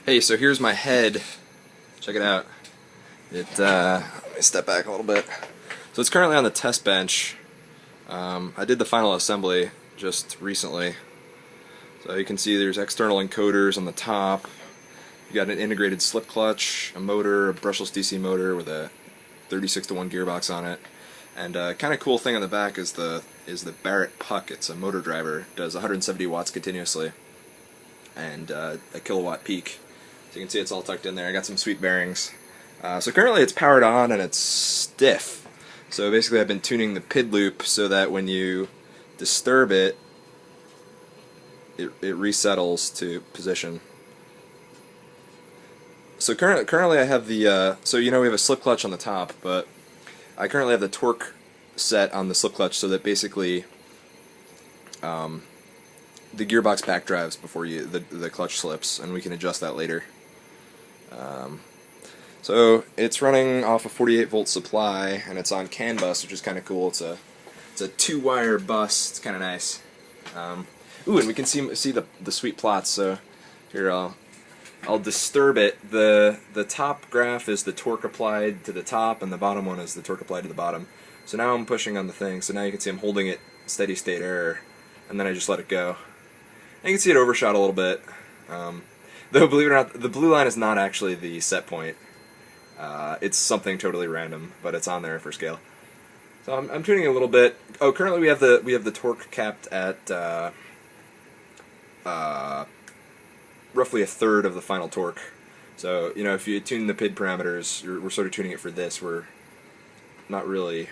Hey, so here's my head. Check it out. Let me step back a little bit. So it's currently on the test bench. I did the final assembly just recently. So you can see there's external encoders on the top. You got an integrated slip clutch, a motor, a brushless DC motor with a 36:1 gearbox on it. And kind of cool thing on the back is the Barrett puck. It's a motor driver. It does 170 watts continuously and a kilowatt peak. So you can see it's all tucked in there. I got some sweet bearings. So currently it's powered on and it's stiff. So basically I've been tuning the PID loop so that when you disturb it, it resettles to position. So currently I have the, so you know we have a slip clutch on the top, but I currently have the torque set on the slip clutch so that basically the gearbox back drives before the clutch slips, and we can adjust that later. So it's running off a 48-volt supply, and it's on CAN bus, which is kind of cool. It's a 2-wire bus. It's kind of nice. Ooh, and we can see the sweet plots. So here I'll disturb it. The top graph is the torque applied to the top, and the bottom one is the torque applied to the bottom. So now I'm pushing on the thing. So now you can see I'm holding it steady state error, and then I just let it go. And you can see it overshot a little bit. Though believe it or not, the blue line is not actually the set point. It's something totally random, but it's on there for scale. So I'm tuning it a little bit. Oh, currently we have the torque capped at roughly a third of the final torque. So you know, if you tune the PID parameters, we're sort of tuning it for this. We're not really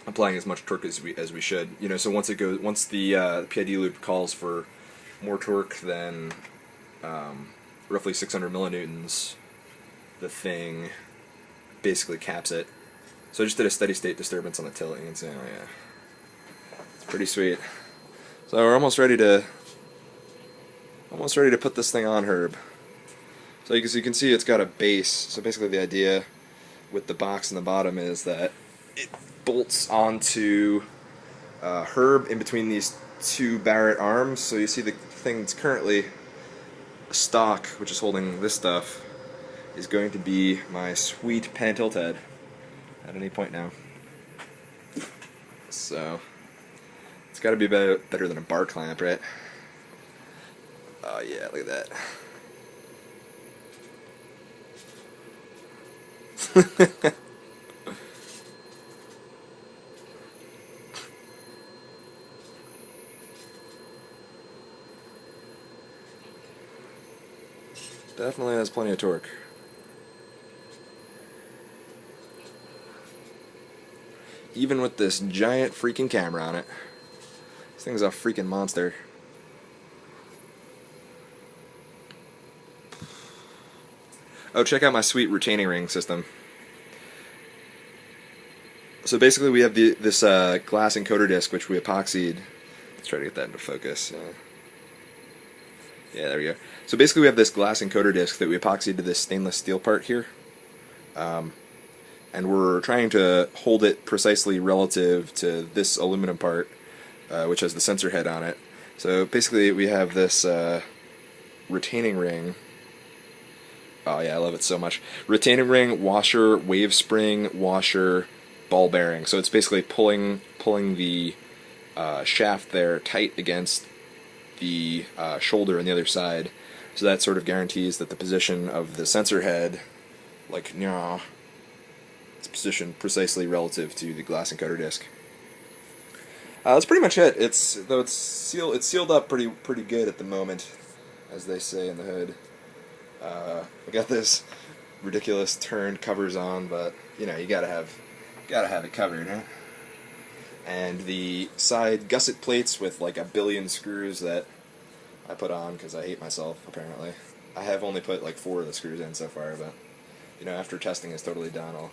applying as much torque as we should. You know, so once the PID loop calls for more torque than roughly 600 millinewtons, the thing basically caps it. So I just did a steady state disturbance on the tilt. You can see, oh yeah, it's pretty sweet. So we're almost ready to put this thing on, Herb. So you can see it's got a base. So basically the idea with the box in the bottom is that it bolts onto Herb in between these two Barrett arms. So you see the thing that's currently stock, which is holding this stuff, is going to be my sweet pan tilt head at any point now. So it's got to be better than a bar clamp, right? Oh yeah, look at that. Definitely has plenty of torque. Even with this giant freaking camera on it. This thing's a freaking monster. Oh, check out my sweet retaining ring system. So basically we have this glass encoder disc which we epoxied. Let's try to get that into focus. Yeah, there we go. So basically we have this glass encoder disc that we epoxied to this stainless steel part here. And we're trying to hold it precisely relative to this aluminum part, which has the sensor head on it. So basically we have this retaining ring. Oh yeah, I love it so much. Retaining ring, washer, wave spring, washer, ball bearing. So it's basically pulling the shaft there tight against the shoulder on the other side. So that sort of guarantees that the position of the sensor head, like it's positioned precisely relative to the glass encoder disc. That's pretty much it. It's sealed up pretty good at the moment, as they say in the hood. I got this ridiculous turned covers on, but you know, you gotta have it covered, huh? And the side gusset plates with like a billion screws that I put on because I hate myself, apparently. I have only put like 4 of the screws in so far, but you know, after testing is totally done, I'll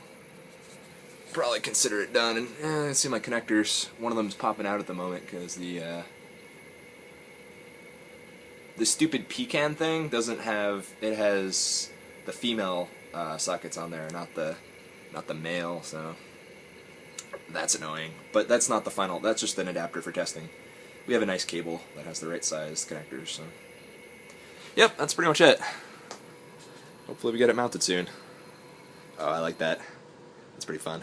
probably consider it done. And I see my connectors. One of them's popping out at the moment because the stupid pecan thing doesn't have. It has the female sockets on there, not the male. So that's annoying. But that's not the final. That's just an adapter for testing. We have a nice cable that has the right size connectors. So, yep, that's pretty much it. hopefully we get it mounted soon. Oh, I like that. That's pretty fun.